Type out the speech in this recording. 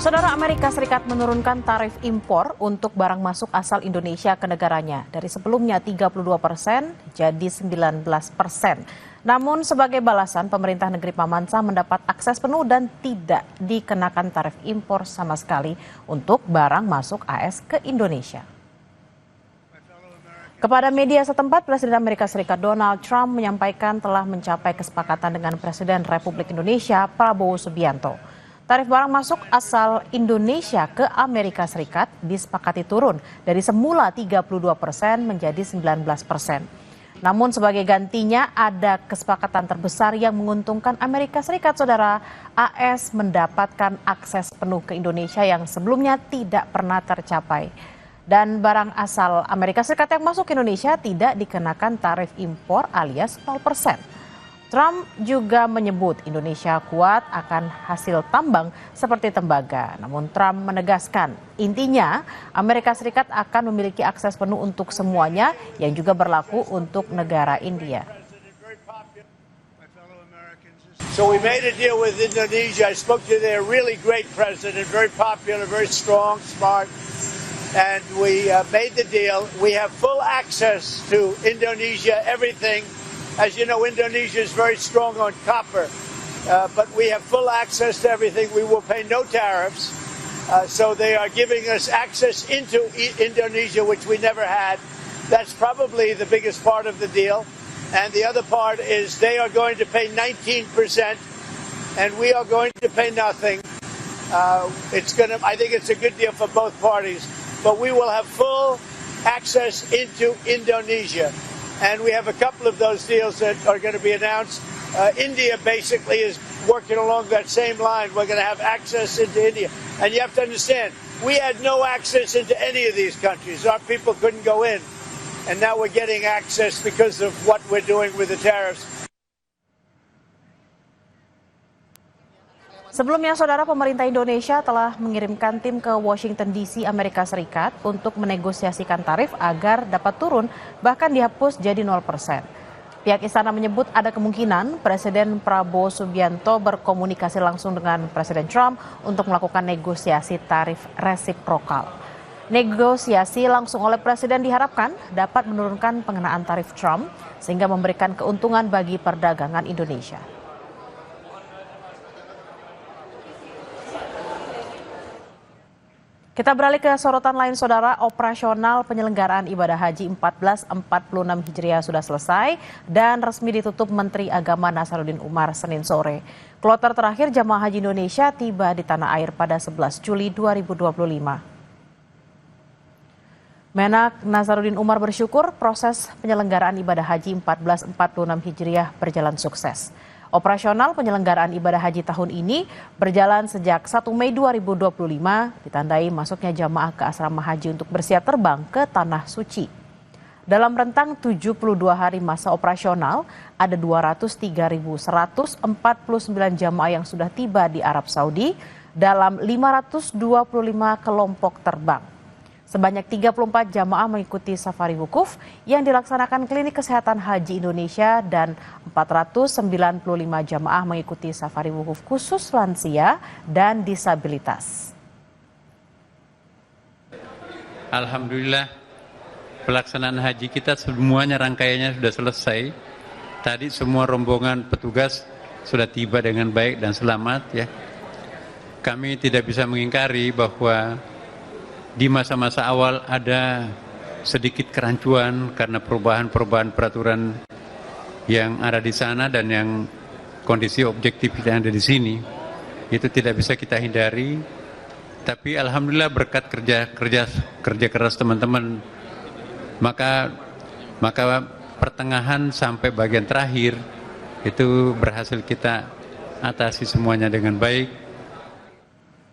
Saudara, Amerika Serikat menurunkan tarif impor untuk barang masuk asal Indonesia ke negaranya dari sebelumnya 32% jadi 19%. Namun sebagai balasan, pemerintah negeri Pamansa mendapat akses penuh dan tidak dikenakan tarif impor sama sekali untuk barang masuk AS ke Indonesia. Kepada media setempat, Presiden Amerika Serikat Donald Trump menyampaikan telah mencapai kesepakatan dengan Presiden Republik Indonesia Prabowo Subianto. Tarif barang masuk asal Indonesia ke Amerika Serikat disepakati turun dari semula 32% menjadi 19%. Namun sebagai gantinya ada kesepakatan terbesar yang menguntungkan Amerika Serikat, saudara. AS mendapatkan akses penuh ke Indonesia yang sebelumnya tidak pernah tercapai. Dan barang asal Amerika Serikat yang masuk ke Indonesia tidak dikenakan tarif impor alias 0%. Trump juga menyebut Indonesia kuat akan hasil tambang seperti tembaga. Namun Trump menegaskan intinya Amerika Serikat akan memiliki akses penuh untuk semuanya yang juga berlaku untuk negara India. So we made a deal with Indonesia. I spoke to their really great president, very popular, very strong, smart. And we made the deal. We have full access to Indonesia, everything. As you know, Indonesia is very strong on copper, but we have full access to everything. We will pay no tariffs. So they are giving us access into Indonesia, which we never had. That's probably the biggest part of the deal. And the other part is they are going to pay 19%, and we are going to pay nothing. I think it's a good deal for both parties. But we will have full access into Indonesia. And we have a couple of those deals that are going to be announced. India basically is working along that same line. We're going to have access into India. And you have to understand, we had no access into any of these countries. Our people couldn't go in. And now we're getting access because of what we're doing with the tariffs. Sebelumnya, saudara, pemerintah Indonesia telah mengirimkan tim ke Washington DC, Amerika Serikat untuk menegosiasikan tarif agar dapat turun bahkan dihapus jadi 0%. Pihak istana menyebut ada kemungkinan Presiden Prabowo Subianto berkomunikasi langsung dengan Presiden Trump untuk melakukan negosiasi tarif resiprokal. Negosiasi langsung oleh Presiden diharapkan dapat menurunkan pengenaan tarif Trump sehingga memberikan keuntungan bagi perdagangan Indonesia. Kita beralih ke sorotan lain, saudara. Operasional penyelenggaraan ibadah haji 1446 Hijriah sudah selesai dan resmi ditutup Menteri Agama Nasaruddin Umar Senin sore. Kloter terakhir jamaah haji Indonesia tiba di tanah air pada 11 Juli 2025. Menak Nasaruddin Umar bersyukur proses penyelenggaraan ibadah haji 1446 Hijriah berjalan sukses. Operasional penyelenggaraan ibadah haji tahun ini berjalan sejak 1 Mei 2025, ditandai masuknya jamaah ke asrama haji untuk bersiap terbang ke Tanah Suci. Dalam rentang 72 hari masa operasional, ada 203.149 jamaah yang sudah tiba di Arab Saudi dalam 525 kelompok terbang. Sebanyak 34 jamaah mengikuti safari wukuf yang dilaksanakan Klinik Kesehatan Haji Indonesia dan 495 jamaah mengikuti safari wukuf khusus lansia dan disabilitas. Alhamdulillah, pelaksanaan haji kita semuanya rangkaiannya sudah selesai. Tadi semua rombongan petugas sudah tiba dengan baik dan selamat ya. Kami tidak bisa mengingkari bahwa di masa-masa awal ada sedikit kerancuan karena perubahan-perubahan peraturan yang ada di sana dan yang kondisi objektif yang ada di sini. Itu tidak bisa kita hindari. Tapi alhamdulillah berkat kerja keras teman-teman, maka pertengahan sampai bagian terakhir itu berhasil kita atasi semuanya dengan baik.